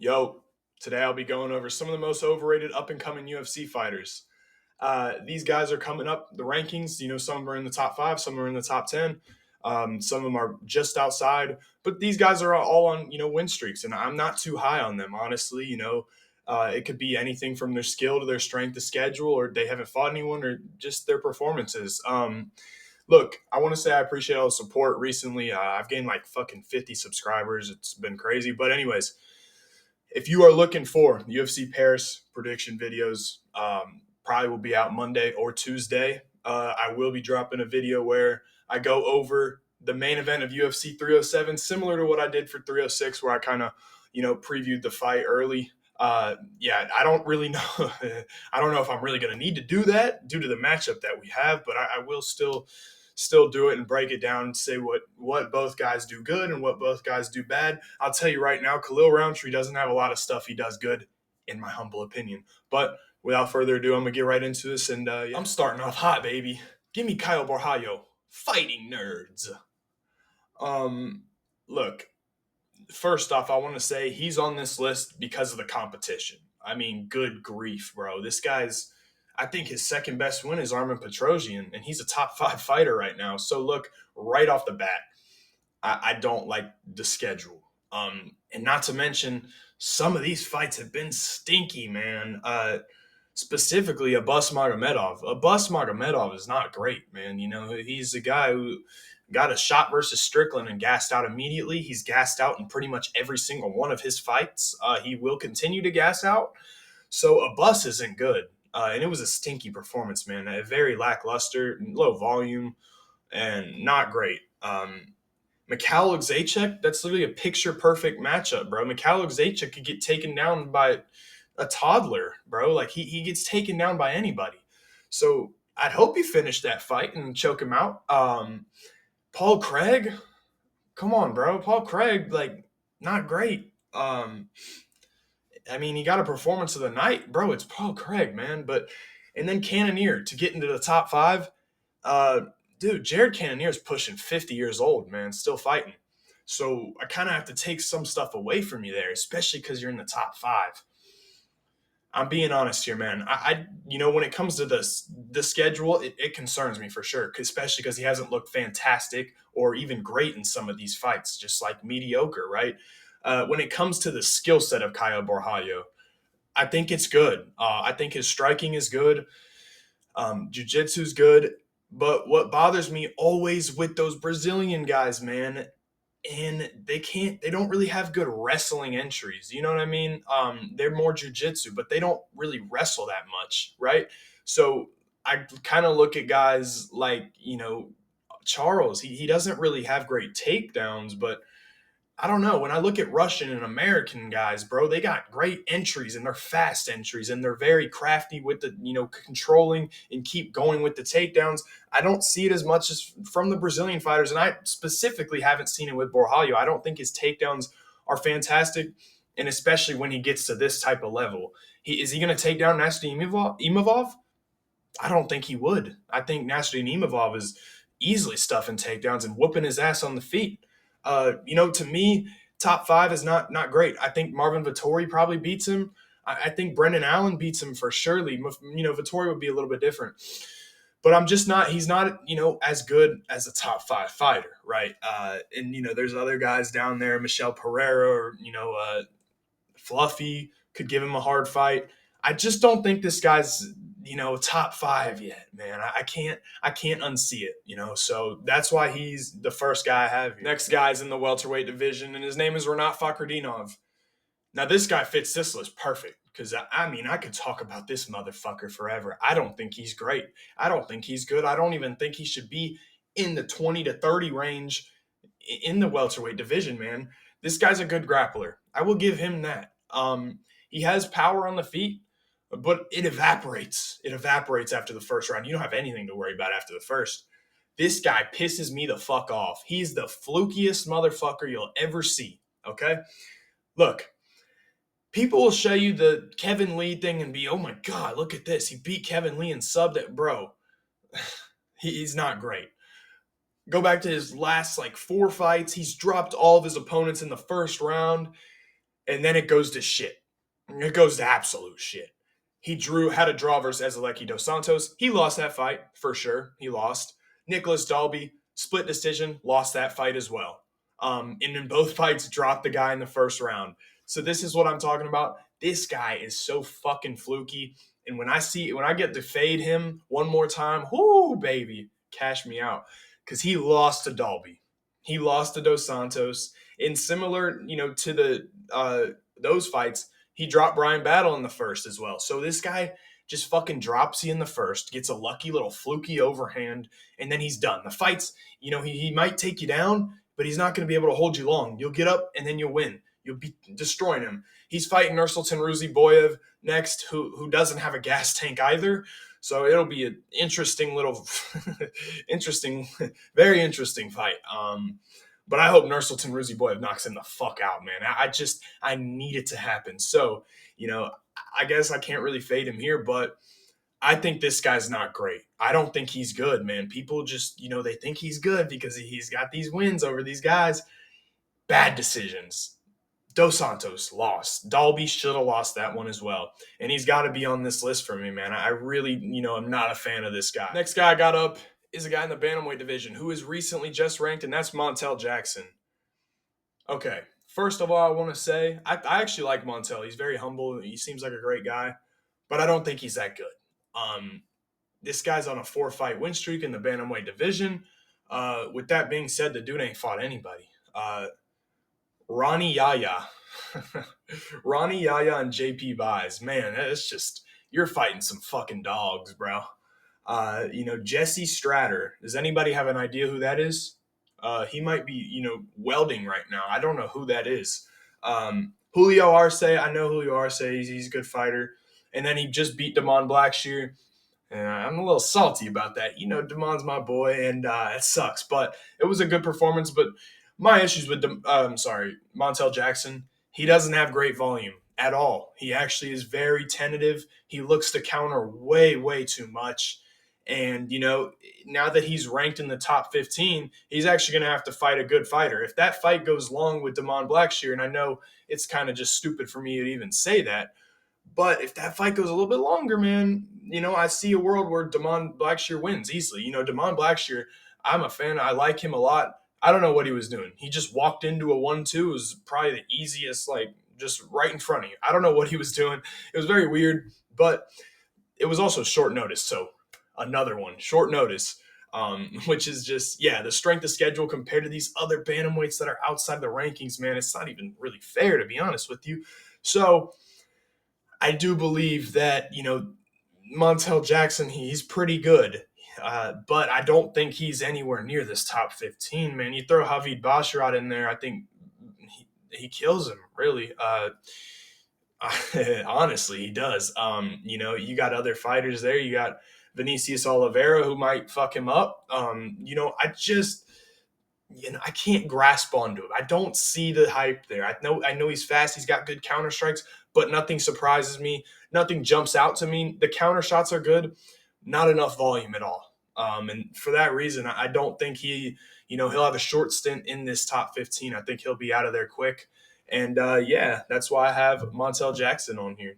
Yo, today I'll be going over some of the most overrated up and coming UFC fighters. These guys are coming up the rankings. Some are in the top five, some are in the top 10. Some of them are just outside, but these guys are all on, win streaks, and I'm not too high on them, honestly. It could be anything from their skill to their strength to schedule, or they haven't fought anyone, or just their performances. Look, I want to say I appreciate all the support recently. I've gained like fucking 50 subscribers. It's been crazy. But, anyways, if you are looking for UFC Paris prediction videos, probably will be out Monday or Tuesday. I will be dropping a video where I go over the main event of UFC 307, similar to what I did for 306, where I kind of, previewed the fight early. Yeah, I don't really know. I don't know if I'm really going to need to do that due to the matchup that we have, but I will still do it and break it down and say what both guys do good and what both guys do bad. I'll tell you right now, Khalil Roundtree doesn't have a lot of stuff he does good, in my humble opinion. But without further ado, I'm gonna get right into this, and yeah, I'm starting off hot, baby. Give me Caio Borrhalo, fighting nerds. Look, first off, I want to say he's on this list because of the competition. I mean, good grief, bro. This guy's, I think his second best win is Armin Petrosian, and he's a top five fighter right now. So look, right off the bat, I don't like the schedule. And not to mention, some of these fights have been stinky, man. Specifically, Abbas Magomedov. Abbas Magomedov is not great, man. He's a guy who got a shot versus Strickland and gassed out immediately. He's gassed out in pretty much every single one of his fights. He will continue to gas out. So Abbas isn't good. And it was a stinky performance, man. A very lackluster, low volume, and not great. Mikhail Zaitchik, that's literally a picture-perfect matchup, bro. Mikhail Zaitchik could get taken down by a toddler, bro. Like, he gets taken down by anybody. So I'd hope he finished that fight and choke him out. Paul Craig, come on, bro. Paul Craig, like, not great. I mean, he got a performance of the night, bro. It's Paul Craig, man. And then Cannonier to get into the top five. Dude, Jared Cannonier's pushing 50 years old, man, still fighting. So I kind of have to take some stuff away from you there, especially because you're in the top five. I'm being honest here, man. When it comes to the schedule, it concerns me for sure, especially because he hasn't looked fantastic or even great in some of these fights, just like mediocre, right? When it comes to the skill set of Caio Borrhalo, I think it's good. I think his striking is good. Jiu-jitsu's good. But what bothers me always with those Brazilian guys, man, and they don't really have good wrestling entries. You know what I mean? They're more jujitsu, but they don't really wrestle that much, right? So I kind of look at guys like, Charles. He doesn't really have great takedowns, but I don't know. When I look at Russian and American guys, bro, they got great entries and they're fast entries and they're very crafty with the, controlling and keep going with the takedowns. I don't see it as much as from the Brazilian fighters, and I specifically haven't seen it with Borralho. I don't think his takedowns are fantastic, and especially when he gets to this type of level. Is he going to take down Nasty Imavov? I don't think he would. I think Nasty Imavov is easily stuffing takedowns and whooping his ass on the feet. To me, top five is not great. I think Marvin Vettori probably beats him. I think Brendan Allen beats him for surely. Vettori would be a little bit different. But he's not, as good as a top five fighter, right? And there's other guys down there, Michelle Pereira or, Fluffy could give him a hard fight. I just don't think this guy's, top five yet, man. I can't unsee it, So that's why he's the first guy I have here. Next guy's in the welterweight division, and his name is Rinta Fakhredinov. Now, this guy fits this list perfect because, I could talk about this motherfucker forever. I don't think he's great. I don't think he's good. I don't even think he should be in the 20 to 30 range in the welterweight division, man. This guy's a good grappler. I will give him that. He has power on the feet, but it evaporates. It evaporates after the first round. You don't have anything to worry about after the first. This guy pisses me the fuck off. He's the flukiest motherfucker you'll ever see, okay? Look, people will show you the Kevin Lee thing and be, oh my God, look at this. He beat Kevin Lee and subbed it. Bro, he's not great. Go back to his last 4 fights. He's dropped all of his opponents in the first round. and then it goes to shit. It goes to absolute shit. He had a draw versus Ezekiel dos Santos. He lost that fight for sure. He lost. Nicholas Dalby, split decision, lost that fight as well. And in both fights, dropped the guy in the first round. So this is what I'm talking about. This guy is so fucking fluky. And when I get to fade him one more time, whoo, baby, cash me out. Because he lost to Dalby. He lost to Dos Santos. And similar, to those fights, he dropped Brian Battle in the first as well. So this guy just fucking drops you in the first, gets a lucky little fluky overhand, and then he's done. The fights, he might take you down, but he's not going to be able to hold you long. You'll get up and then you'll win. You'll be destroying him. He's fighting Nursultan Ruziboyev next, who doesn't have a gas tank either. So it'll be an interesting little, very interesting fight. But I hope Nursultan Ruziboyev knocks him the fuck out, man. I need it to happen. So, I guess I can't really fade him here, but I think this guy's not great. I don't think he's good, man. People just, they think he's good because he's got these wins over these guys. Bad decisions. Dos Santos lost. Dalby should have lost that one as well. And he's got to be on this list for me, man. I really, I'm not a fan of this guy. Next guy I got up is a guy in the bantamweight division who is recently just ranked, and that's Montel Jackson. Okay, first of all, I want to say I actually like Montel. He's very humble. He seems like a great guy, but I don't think he's that good. This guy's on a 4-fight win streak in the bantamweight division. With that being said, the dude ain't fought anybody. Ronnie Yaya. Ronnie Yaya and JP Buys. Man, it's just, you're fighting some fucking dogs, bro. Jesse Stratter. Does anybody have an idea who that is? He might be, welding right now. I don't know who that is. Julio Arce. I know Julio Arce. He's a good fighter. And then he just beat Damon Blackshear. And I'm a little salty about that. Damon's my boy, and it sucks. But it was a good performance. But my issues with Montel Jackson, he doesn't have great volume at all. He actually is very tentative. He looks to counter way, way too much. And, now that he's ranked in the top 15, he's actually going to have to fight a good fighter. If that fight goes long with Damon Blackshear, and I know it's kind of just stupid for me to even say that, but if that fight goes a little bit longer, man, I see a world where Damon Blackshear wins easily. Damon Blackshear, I'm a fan. I like him a lot. I don't know what he was doing. He just walked into a 1-2. It was probably the easiest, just right in front of you. I don't know what he was doing. It was very weird, but it was also short notice. So another one, short notice, which is just, the strength of schedule compared to these other bantamweights that are outside the rankings, man, it's not even really fair, to be honest with you. So I do believe that, Montel Jackson, he's pretty good. But I don't think he's anywhere near this top 15, man. You throw Javid Basharat in there, I think he kills him, really. Honestly, he does. You got other fighters there. You got Vinicius Oliveira, who might fuck him up. I can't grasp onto it. I don't see the hype there. I know he's fast. He's got good counter strikes, but nothing surprises me. Nothing jumps out to me. The counter shots are good, not enough volume at all. And for that reason, I don't think he'll have a short stint in this top 15. I think he'll be out of there quick. And that's why I have Montel Jackson on here.